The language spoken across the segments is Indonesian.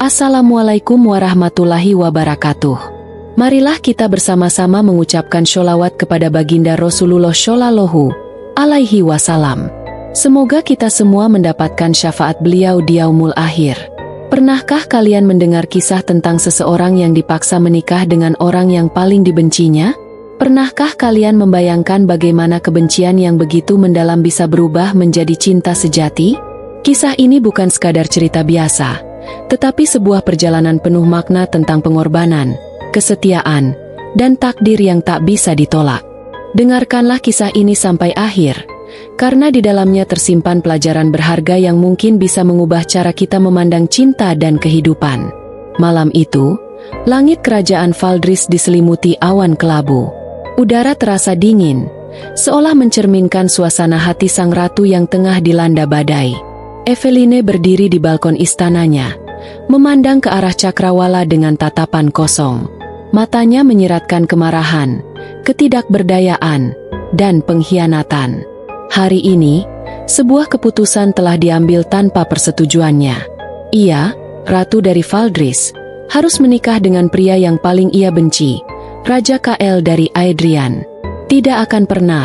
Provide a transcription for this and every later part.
Assalamualaikum warahmatullahi wabarakatuh. Marilah kita bersama-sama mengucapkan sholawat kepada baginda Rasulullah Shallallahu alaihi wasallam. Semoga kita semua mendapatkan syafaat beliau di yaumul akhir. Pernahkah kalian mendengar kisah tentang seseorang yang dipaksa menikah dengan orang yang paling dibencinya? Pernahkah kalian membayangkan bagaimana kebencian yang begitu mendalam bisa berubah menjadi cinta sejati? Kisah ini bukan sekadar cerita biasa, tetapi sebuah perjalanan penuh makna tentang pengorbanan, kesetiaan, dan takdir yang tak bisa ditolak. Dengarkanlah kisah ini sampai akhir, karena di dalamnya tersimpan pelajaran berharga yang mungkin bisa mengubah cara kita memandang cinta dan kehidupan. Malam itu, langit kerajaan Valdris diselimuti awan kelabu. Udara terasa dingin, seolah mencerminkan suasana hati sang ratu yang tengah dilanda badai. Eveline berdiri di balkon istananya, memandang ke arah cakrawala dengan tatapan kosong. Matanya menyiratkan kemarahan, ketidakberdayaan, dan pengkhianatan. Hari ini, sebuah keputusan telah diambil tanpa persetujuannya. Ia, ratu dari Valdris, harus menikah dengan pria yang paling ia benci, Raja KL dari Aedrian. Tidak akan pernah,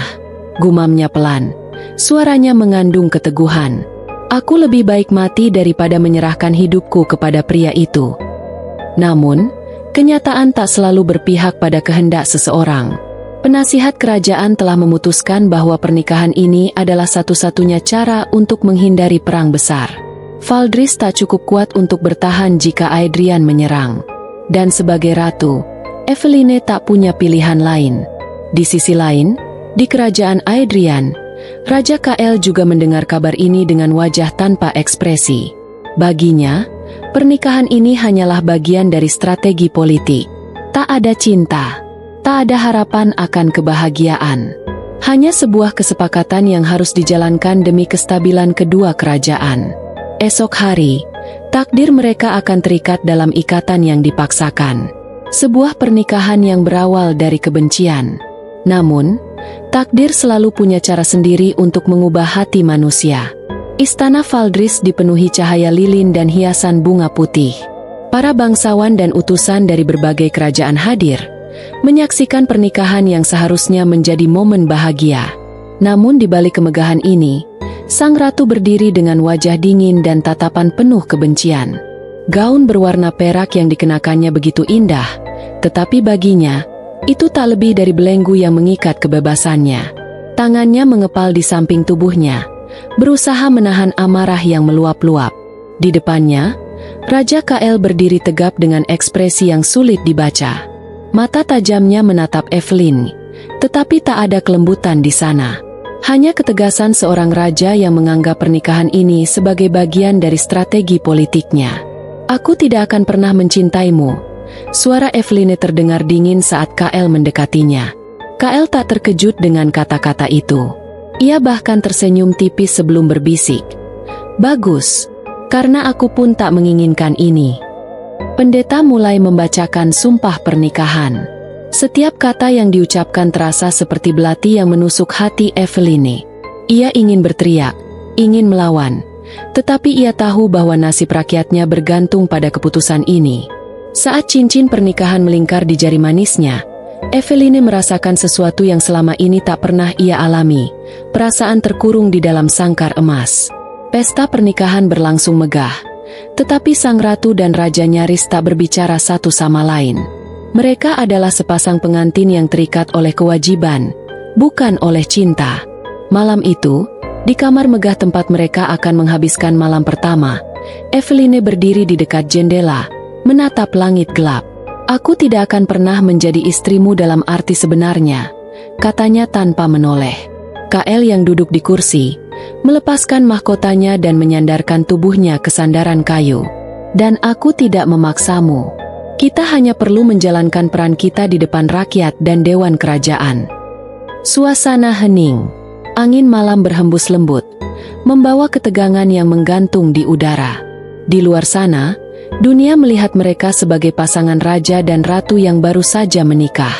gumamnya pelan. Suaranya mengandung keteguhan. Aku lebih baik mati daripada menyerahkan hidupku kepada pria itu. Namun, kenyataan tak selalu berpihak pada kehendak seseorang. Penasihat kerajaan telah memutuskan bahwa pernikahan ini adalah satu-satunya cara untuk menghindari perang besar. Valdris tak cukup kuat untuk bertahan jika Aedrian menyerang. Dan sebagai ratu, Eveline tak punya pilihan lain. Di sisi lain, di kerajaan Aedrian, Raja KL juga mendengar kabar ini dengan wajah tanpa ekspresi. Baginya, pernikahan ini hanyalah bagian dari strategi politik. Tak ada cinta, tak ada harapan akan kebahagiaan. Hanya sebuah kesepakatan yang harus dijalankan demi kestabilan kedua kerajaan. Esok hari, takdir mereka akan terikat dalam ikatan yang dipaksakan. Sebuah pernikahan yang berawal dari kebencian. Namun, takdir selalu punya cara sendiri untuk mengubah hati manusia. Istana Valdris dipenuhi cahaya lilin dan hiasan bunga putih. Para bangsawan dan utusan dari berbagai kerajaan hadir, menyaksikan pernikahan yang seharusnya menjadi momen bahagia. Namun di balik kemegahan ini, sang ratu berdiri dengan wajah dingin dan tatapan penuh kebencian. Gaun berwarna perak yang dikenakannya begitu indah, tetapi baginya, itu tak lebih dari belenggu yang mengikat kebebasannya. Tangannya mengepal di samping tubuhnya, berusaha menahan amarah yang meluap-luap. Di depannya, Raja KL berdiri tegap dengan ekspresi yang sulit dibaca. Mata tajamnya menatap Eveline, tetapi tak ada kelembutan di sana. Hanya ketegasan seorang raja yang menganggap pernikahan ini sebagai bagian dari strategi politiknya. Aku tidak akan pernah mencintaimu. Suara Eveline terdengar dingin saat KL mendekatinya. KL tak terkejut dengan kata-kata itu. Ia bahkan tersenyum tipis sebelum berbisik. Bagus, karena aku pun tak menginginkan ini. Pendeta mulai membacakan sumpah pernikahan. Setiap kata yang diucapkan terasa seperti belati yang menusuk hati Eveline. Ia ingin berteriak, ingin melawan. Tetapi ia tahu bahwa nasib rakyatnya bergantung pada keputusan ini. Saat cincin pernikahan melingkar di jari manisnya, Eveline merasakan sesuatu yang selama ini tak pernah ia alami. Perasaan terkurung di dalam sangkar emas. Pesta pernikahan berlangsung megah, tetapi sang ratu dan raja nyaris tak berbicara satu sama lain. Mereka adalah sepasang pengantin yang terikat oleh kewajiban, bukan oleh cinta. Malam itu, di kamar megah tempat mereka akan menghabiskan malam pertama, Eveline berdiri di dekat jendela, menatap langit gelap. Aku tidak akan pernah menjadi istrimu dalam arti sebenarnya, katanya tanpa menoleh. KL yang duduk di kursi, melepaskan mahkotanya dan menyandarkan tubuhnya ke sandaran kayu. Dan aku tidak memaksamu. Kita hanya perlu menjalankan peran kita di depan rakyat dan dewan kerajaan. Suasana hening. Angin malam berhembus lembut, membawa ketegangan yang menggantung di udara. Di luar sana, dunia melihat mereka sebagai pasangan raja dan ratu yang baru saja menikah.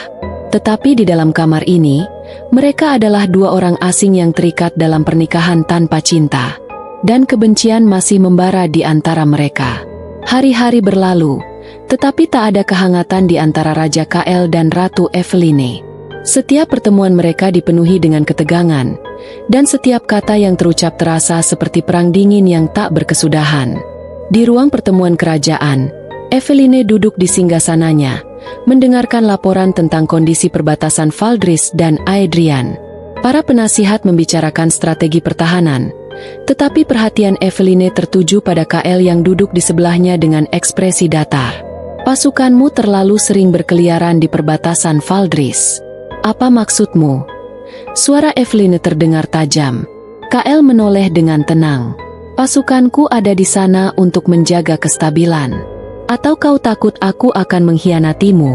Tetapi di dalam kamar ini, mereka adalah dua orang asing yang terikat dalam pernikahan tanpa cinta. Dan kebencian masih membara di antara mereka. Hari-hari berlalu, tetapi tak ada kehangatan di antara Raja Kael dan Ratu Eveline. Setiap pertemuan mereka dipenuhi dengan ketegangan, dan setiap kata yang terucap terasa seperti perang dingin yang tak berkesudahan. Di ruang pertemuan kerajaan, Eveline duduk di singgasananya, mendengarkan laporan tentang kondisi perbatasan Valdris dan Aedrian. Para penasihat membicarakan strategi pertahanan, tetapi perhatian Eveline tertuju pada Kael yang duduk di sebelahnya dengan ekspresi datar. Pasukanmu terlalu sering berkeliaran di perbatasan Valdris. Apa maksudmu? Suara Eveline terdengar tajam. Kael menoleh dengan tenang. Pasukanku ada di sana untuk menjaga kestabilan. Atau kau takut aku akan mengkhianatimu?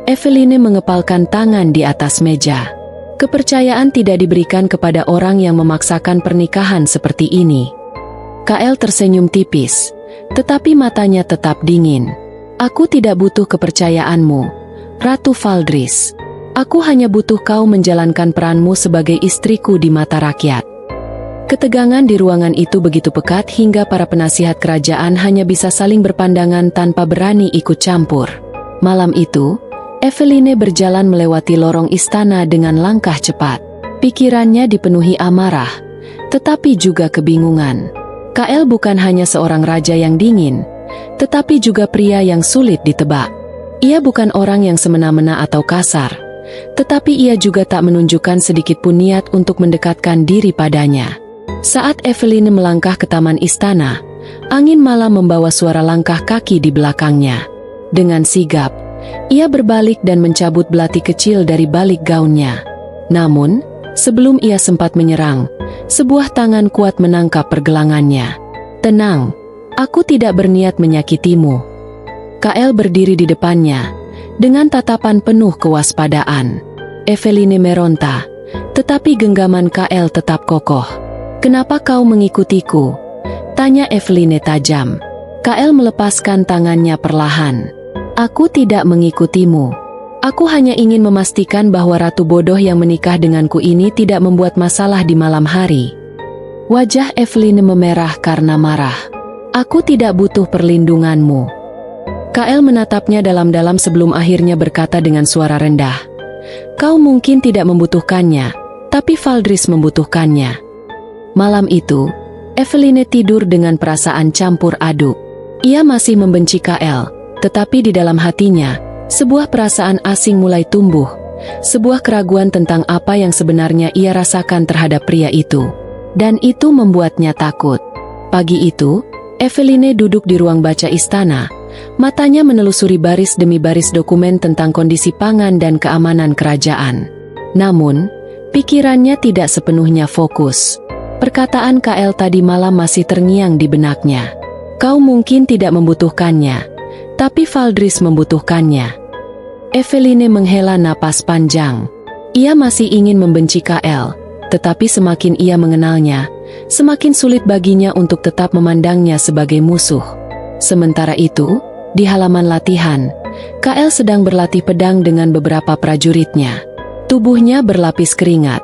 Eveline mengepalkan tangan di atas meja. Kepercayaan tidak diberikan kepada orang yang memaksakan pernikahan seperti ini. Kael tersenyum tipis, tetapi matanya tetap dingin. Aku tidak butuh kepercayaanmu, Ratu Valdris. Aku hanya butuh kau menjalankan peranmu sebagai istriku di mata rakyat. Ketegangan di ruangan itu begitu pekat hingga para penasihat kerajaan hanya bisa saling berpandangan tanpa berani ikut campur. Malam itu, Eveline berjalan melewati lorong istana dengan langkah cepat. Pikirannya dipenuhi amarah, tetapi juga kebingungan. Kael bukan hanya seorang raja yang dingin, tetapi juga pria yang sulit ditebak. Ia bukan orang yang semena-mena atau kasar, tetapi ia juga tak menunjukkan sedikit pun niat untuk mendekatkan diri padanya. Saat Eveline melangkah ke taman istana, angin malam membawa suara langkah kaki di belakangnya. Dengan sigap, ia berbalik dan mencabut belati kecil dari balik gaunnya. Namun, sebelum ia sempat menyerang, sebuah tangan kuat menangkap pergelangannya. Tenang, aku tidak berniat menyakitimu. Kael berdiri di depannya, dengan tatapan penuh kewaspadaan. Eveline meronta, tetapi genggaman Kael tetap kokoh. Kenapa kau mengikutiku? Tanya Eveline tajam. Kael melepaskan tangannya perlahan. Aku tidak mengikutimu. Aku hanya ingin memastikan bahwa ratu bodoh yang menikah denganku ini tidak membuat masalah di malam hari. Wajah Eveline memerah karena marah. Aku tidak butuh perlindunganmu. Kael menatapnya dalam-dalam sebelum akhirnya berkata dengan suara rendah. Kau mungkin tidak membutuhkannya, tapi Valdris membutuhkannya. Malam itu, Eveline tidur dengan perasaan campur aduk. Ia masih membenci Kael, tetapi di dalam hatinya, sebuah perasaan asing mulai tumbuh. Sebuah keraguan tentang apa yang sebenarnya ia rasakan terhadap pria itu. Dan itu membuatnya takut. Pagi itu, Eveline duduk di ruang baca istana. Matanya menelusuri baris demi baris dokumen tentang kondisi pangan dan keamanan kerajaan. Namun, pikirannya tidak sepenuhnya fokus. Perkataan Kael tadi malam masih terngiang di benaknya. Kau mungkin tidak membutuhkannya, tapi Valdris membutuhkannya. Eveline menghela napas panjang. Ia masih ingin membenci Kael, tetapi semakin ia mengenalnya, semakin sulit baginya untuk tetap memandangnya sebagai musuh. Sementara itu, di halaman latihan, Kael sedang berlatih pedang dengan beberapa prajuritnya. Tubuhnya berlapis keringat,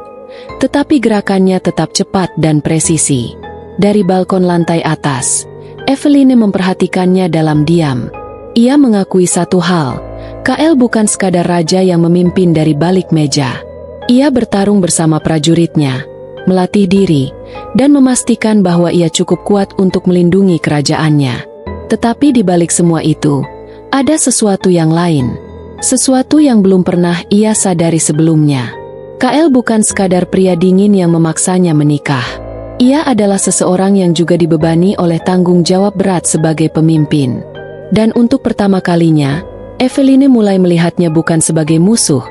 tetapi gerakannya tetap cepat dan presisi. Dari balkon lantai atas, Eveline memperhatikannya dalam diam. Ia mengakui satu hal, Kael bukan sekadar raja yang memimpin dari balik meja. Ia bertarung bersama prajuritnya, melatih diri, dan memastikan bahwa ia cukup kuat untuk melindungi kerajaannya. Tetapi di balik semua itu, ada sesuatu yang lain. Sesuatu yang belum pernah ia sadari sebelumnya. Kael bukan sekadar pria dingin yang memaksanya menikah. Ia adalah seseorang yang juga dibebani oleh tanggung jawab berat sebagai pemimpin. Dan untuk pertama kalinya, Eveline mulai melihatnya bukan sebagai musuh,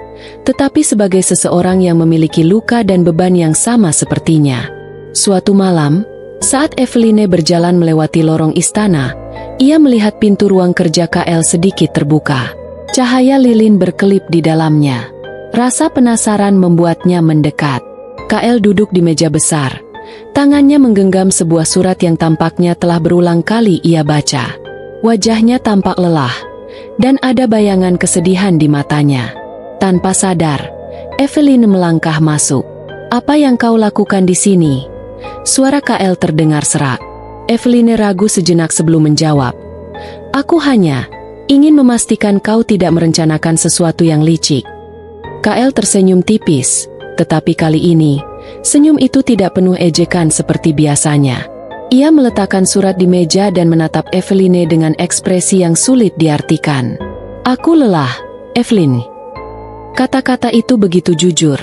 tetapi sebagai seseorang yang memiliki luka dan beban yang sama sepertinya. Suatu malam, saat Eveline berjalan melewati lorong istana, ia melihat pintu ruang kerja Kael sedikit terbuka. Cahaya lilin berkelip di dalamnya. Rasa penasaran membuatnya mendekat. Kael duduk di meja besar. Tangannya menggenggam sebuah surat yang tampaknya telah berulang kali ia baca. Wajahnya tampak lelah, dan ada bayangan kesedihan di matanya. Tanpa sadar, Eveline melangkah masuk. Apa yang kau lakukan di sini? Suara Kael terdengar serak. Eveline ragu sejenak sebelum menjawab. Aku hanya ingin memastikan kau tidak merencanakan sesuatu yang licik. Kael tersenyum tipis, tetapi kali ini, senyum itu tidak penuh ejekan seperti biasanya. Ia meletakkan surat di meja dan menatap Eveline dengan ekspresi yang sulit diartikan. Aku lelah, Eveline. Kata-kata itu begitu jujur,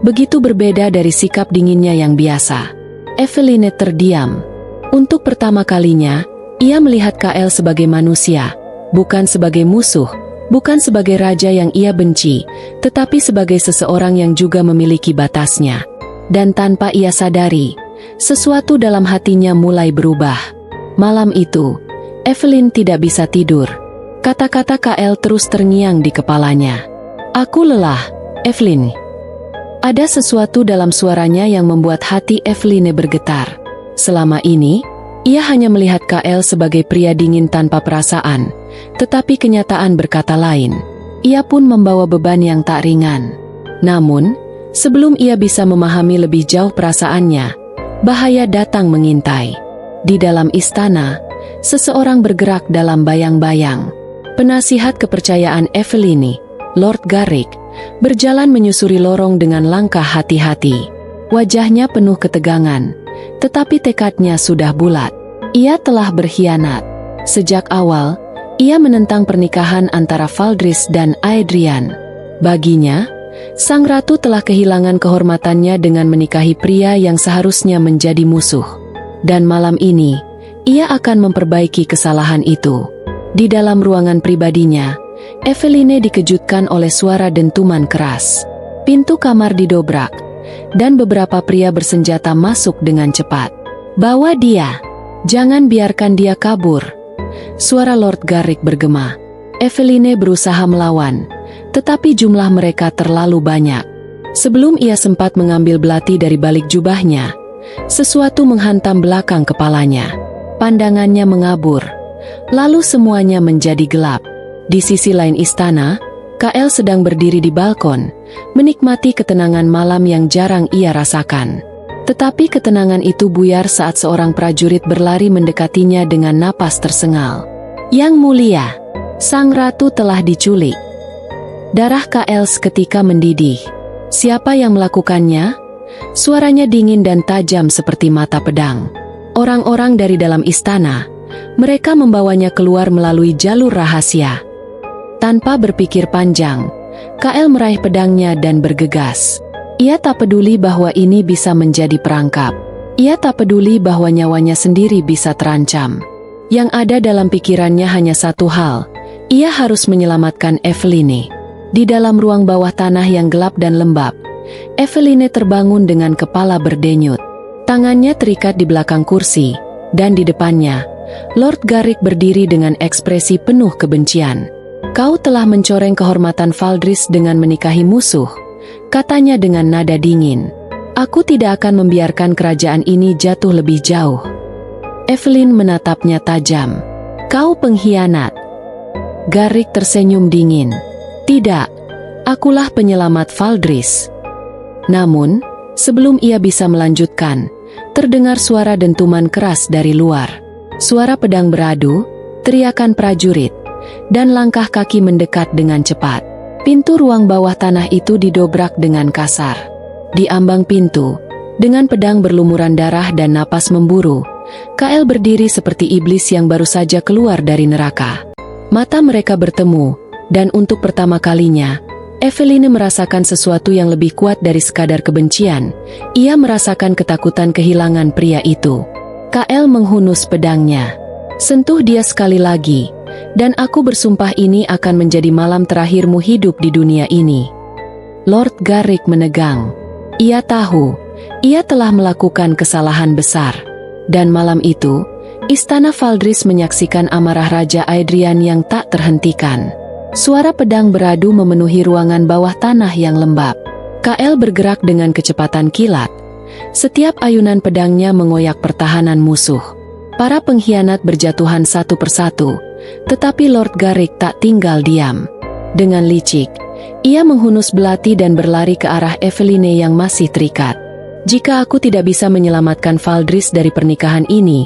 begitu berbeda dari sikap dinginnya yang biasa. Eveline terdiam. Untuk pertama kalinya, ia melihat Kael sebagai manusia, bukan sebagai musuh, bukan sebagai raja yang ia benci, tetapi sebagai seseorang yang juga memiliki batasnya. Dan tanpa ia sadari, sesuatu dalam hatinya mulai berubah. Malam itu, Eveline tidak bisa tidur. Kata-kata Kael terus terngiang di kepalanya. Aku lelah, Eveline. Ada sesuatu dalam suaranya yang membuat hati Eveline bergetar. Selama ini, ia hanya melihat Kael sebagai pria dingin tanpa perasaan, tetapi kenyataan berkata lain. Ia pun membawa beban yang tak ringan. Namun, sebelum ia bisa memahami lebih jauh perasaannya, bahaya datang mengintai. Di dalam istana, seseorang bergerak dalam bayang-bayang. Penasihat kepercayaan Eveline, Lord Garrick, berjalan menyusuri lorong dengan langkah hati-hati. Wajahnya penuh ketegangan, tetapi tekadnya sudah bulat. Ia telah berkhianat. Sejak awal, ia menentang pernikahan antara Valdris dan Aedrian. Baginya, sang ratu telah kehilangan kehormatannya dengan menikahi pria yang seharusnya menjadi musuh. Dan malam ini, ia akan memperbaiki kesalahan itu. Di dalam ruangan pribadinya, Eveline dikejutkan oleh suara dentuman keras. Pintu kamar didobrak, dan beberapa pria bersenjata masuk dengan cepat. Bawa dia! Jangan biarkan dia kabur. Suara Lord Garrick bergema. Eveline berusaha melawan, tetapi jumlah mereka terlalu banyak. Sebelum ia sempat mengambil belati dari balik jubahnya, sesuatu menghantam belakang kepalanya. Pandangannya mengabur, lalu semuanya menjadi gelap. Di sisi lain istana, Kael sedang berdiri di balkon, menikmati ketenangan malam yang jarang ia rasakan. Tetapi ketenangan itu buyar saat seorang prajurit berlari mendekatinya dengan napas tersengal. Yang mulia, sang ratu telah diculik. Darah Kael seketika mendidih. Siapa yang melakukannya? Suaranya dingin dan tajam seperti mata pedang. Orang-orang dari dalam istana, mereka membawanya keluar melalui jalur rahasia. Tanpa berpikir panjang, Kael meraih pedangnya dan bergegas. Ia tak peduli bahwa ini bisa menjadi perangkap. Ia tak peduli bahwa nyawanya sendiri bisa terancam. Yang ada dalam pikirannya hanya satu hal, ia harus menyelamatkan Eveline. Di dalam ruang bawah tanah yang gelap dan lembab, Eveline terbangun dengan kepala berdenyut. Tangannya terikat di belakang kursi, dan di depannya, Lord Garrick berdiri dengan ekspresi penuh kebencian. Kau telah mencoreng kehormatan Valdris dengan menikahi musuh, katanya dengan nada dingin. Aku tidak akan membiarkan kerajaan ini jatuh lebih jauh. Eveline menatapnya tajam. Kau pengkhianat. Garrick tersenyum dingin. Tidak, akulah penyelamat Valdris. Namun, sebelum ia bisa melanjutkan, terdengar suara dentuman keras dari luar. Suara pedang beradu, teriakan prajurit, dan langkah kaki mendekat dengan cepat. Pintu ruang bawah tanah itu didobrak dengan kasar. Di ambang pintu, dengan pedang berlumuran darah dan napas memburu, Kael berdiri seperti iblis yang baru saja keluar dari neraka. Mata mereka bertemu, dan untuk pertama kalinya, Eveline merasakan sesuatu yang lebih kuat dari sekadar kebencian. Ia merasakan ketakutan kehilangan pria itu. Kael menghunus pedangnya. Sentuh dia sekali lagi, dan aku bersumpah ini akan menjadi malam terakhirmu hidup di dunia ini. Lord Garrick menegang. Ia tahu, ia telah melakukan kesalahan besar. Dan malam itu, istana Valdris menyaksikan amarah Raja Aedrian yang tak terhentikan. Suara pedang beradu memenuhi ruangan bawah tanah yang lembab. Kael bergerak dengan kecepatan kilat. Setiap ayunan pedangnya mengoyak pertahanan musuh. Para pengkhianat berjatuhan satu persatu, tetapi Lord Garrick tak tinggal diam. Dengan licik, ia menghunus belati dan berlari ke arah Eveline yang masih terikat. Jika aku tidak bisa menyelamatkan Valdris dari pernikahan ini,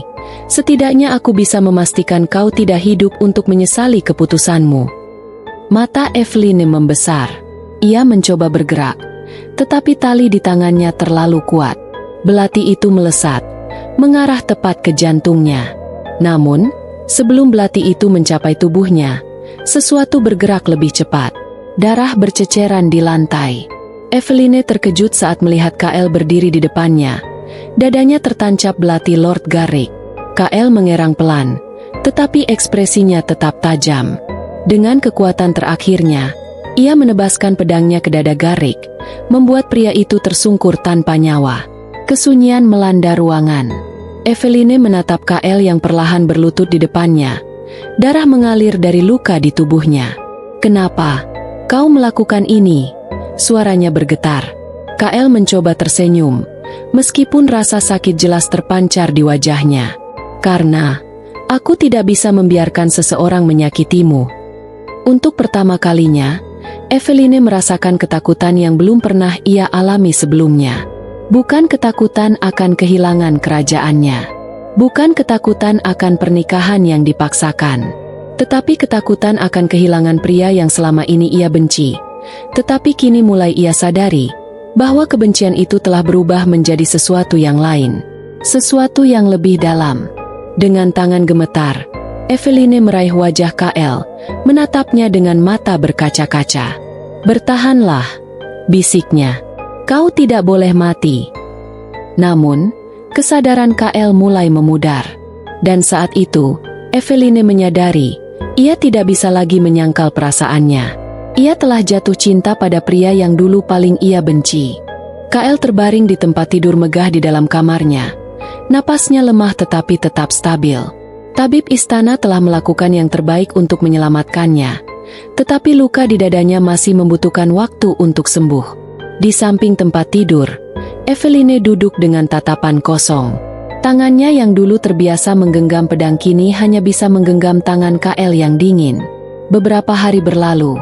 Setidaknya aku bisa memastikan kau tidak hidup untuk menyesali keputusanmu. Mata Eveline membesar. Ia mencoba bergerak, tetapi tali di tangannya terlalu kuat. Belati itu melesat, mengarah tepat ke jantungnya. Namun, sebelum belati itu mencapai tubuhnya, sesuatu bergerak lebih cepat. Darah berceceran di lantai. Eveline terkejut saat melihat KL berdiri di depannya. Dadanya tertancap belati Lord Garrick. KL mengerang pelan, tetapi ekspresinya tetap tajam. Dengan kekuatan terakhirnya, ia menebaskan pedangnya ke dada Garrick, membuat pria itu tersungkur tanpa nyawa. Kesunyian melanda ruangan. Eveline menatap KL yang perlahan berlutut di depannya. Darah mengalir dari luka di tubuhnya. "Kenapa kau melakukan ini?" Suaranya bergetar. KL mencoba tersenyum, meskipun rasa sakit jelas terpancar di wajahnya. "Karena aku tidak bisa membiarkan seseorang menyakitimu." Untuk pertama kalinya, Eveline merasakan ketakutan yang belum pernah ia alami sebelumnya. Bukan ketakutan akan kehilangan kerajaannya. Bukan ketakutan akan pernikahan yang dipaksakan. Tetapi ketakutan akan kehilangan pria yang selama ini ia benci. Tetapi kini mulai ia sadari bahwa kebencian itu telah berubah menjadi sesuatu yang lain. Sesuatu yang lebih dalam. Dengan tangan gemetar, Eveline meraih wajah KL, menatapnya dengan mata berkaca-kaca. "Bertahanlah," bisiknya. "Kau tidak boleh mati." Namun, kesadaran KL mulai memudar. Dan saat itu, Eveline menyadari, ia tidak bisa lagi menyangkal perasaannya. Ia telah jatuh cinta pada pria yang dulu paling ia benci. KL terbaring di tempat tidur megah di dalam kamarnya. Napasnya lemah tetapi tetap stabil. Tabib istana telah melakukan yang terbaik untuk menyelamatkannya. Tetapi luka di dadanya masih membutuhkan waktu untuk sembuh. Di samping tempat tidur, Eveline duduk dengan tatapan kosong. Tangannya yang dulu terbiasa menggenggam pedang kini hanya bisa menggenggam tangan KL yang dingin. Beberapa hari berlalu,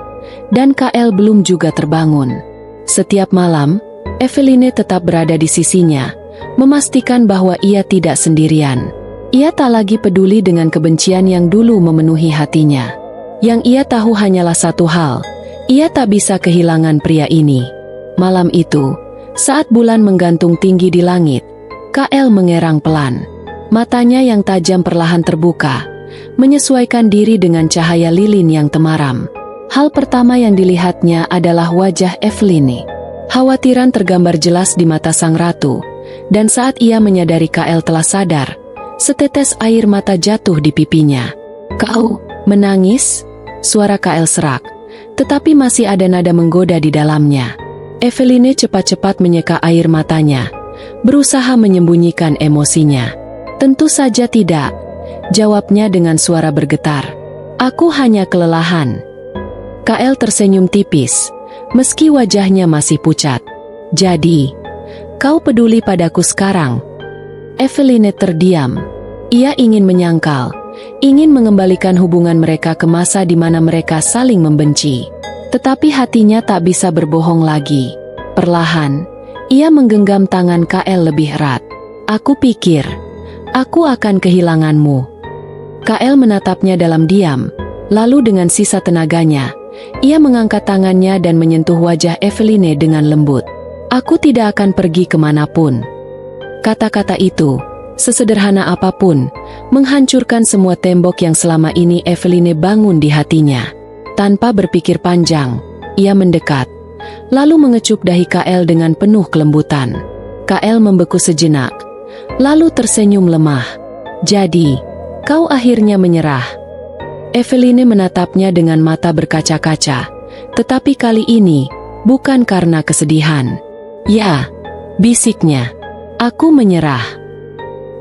dan KL belum juga terbangun. Setiap malam, Eveline tetap berada di sisinya, memastikan bahwa ia tidak sendirian. Ia tak lagi peduli dengan kebencian yang dulu memenuhi hatinya. Yang ia tahu hanyalah satu hal, ia tak bisa kehilangan pria ini. Malam itu, saat bulan menggantung tinggi di langit, KL mengerang pelan. Matanya yang tajam perlahan terbuka, menyesuaikan diri dengan cahaya lilin yang temaram. Hal pertama yang dilihatnya adalah wajah Eveline. Khawatiran tergambar jelas di mata sang ratu, dan saat ia menyadari KL telah sadar, setetes air mata jatuh di pipinya. "Kau menangis?" Suara KL serak, tetapi masih ada nada menggoda di dalamnya. Eveline cepat-cepat menyeka air matanya, berusaha menyembunyikan emosinya. "Tentu saja tidak," jawabnya dengan suara bergetar. "Aku hanya kelelahan." KL tersenyum tipis, meski wajahnya masih pucat. "Jadi, kau peduli padaku sekarang?" Eveline terdiam. Ia ingin menyangkal, ingin mengembalikan hubungan mereka ke masa di mana mereka saling membenci. Tetapi hatinya tak bisa berbohong lagi. Perlahan, ia menggenggam tangan KL lebih erat. "Aku pikir, aku akan kehilanganmu." KL menatapnya dalam diam, lalu dengan sisa tenaganya, ia mengangkat tangannya dan menyentuh wajah Eveline dengan lembut. "Aku tidak akan pergi kemanapun." Kata-kata itu, sesederhana apapun, menghancurkan semua tembok yang selama ini Eveline bangun di hatinya. Tanpa berpikir panjang, ia mendekat, lalu mengecup dahi KL dengan penuh kelembutan. KL membeku sejenak, lalu tersenyum lemah. "Jadi, kau akhirnya menyerah?" Eveline menatapnya dengan mata berkaca-kaca, tetapi kali ini, bukan karena kesedihan. "Ya," bisiknya, "aku menyerah."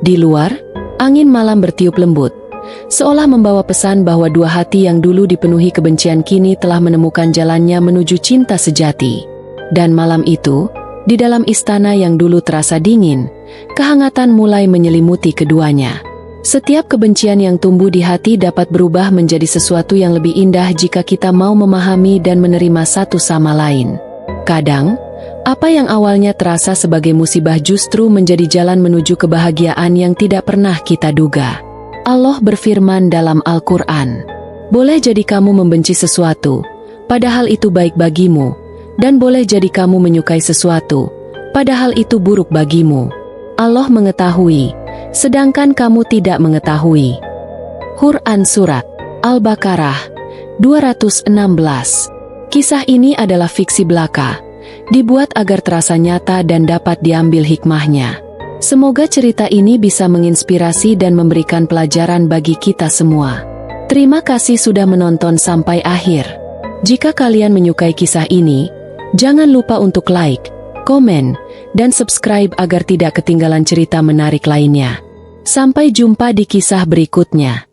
Di luar, angin malam bertiup lembut, seolah membawa pesan bahwa dua hati yang dulu dipenuhi kebencian kini telah menemukan jalannya menuju cinta sejati. Dan malam itu, di dalam istana yang dulu terasa dingin, kehangatan mulai menyelimuti keduanya. Setiap kebencian yang tumbuh di hati dapat berubah menjadi sesuatu yang lebih indah jika kita mau memahami dan menerima satu sama lain. Kadang, Apa yang awalnya terasa sebagai musibah justru menjadi jalan menuju kebahagiaan yang tidak pernah kita duga. Allah berfirman dalam Al-Quran, "Boleh jadi kamu membenci sesuatu, padahal itu baik bagimu, dan boleh jadi kamu menyukai sesuatu, padahal itu buruk bagimu. Allah mengetahui, sedangkan kamu tidak mengetahui." Quran Surat Al-Baqarah 216. Kisah ini adalah fiksi belaka, dibuat agar terasa nyata dan dapat diambil hikmahnya. Semoga cerita ini bisa menginspirasi dan memberikan pelajaran bagi kita semua. Terima kasih sudah menonton sampai akhir. Jika kalian menyukai kisah ini, jangan lupa untuk like, komen, dan subscribe agar tidak ketinggalan cerita menarik lainnya. Sampai jumpa di kisah berikutnya.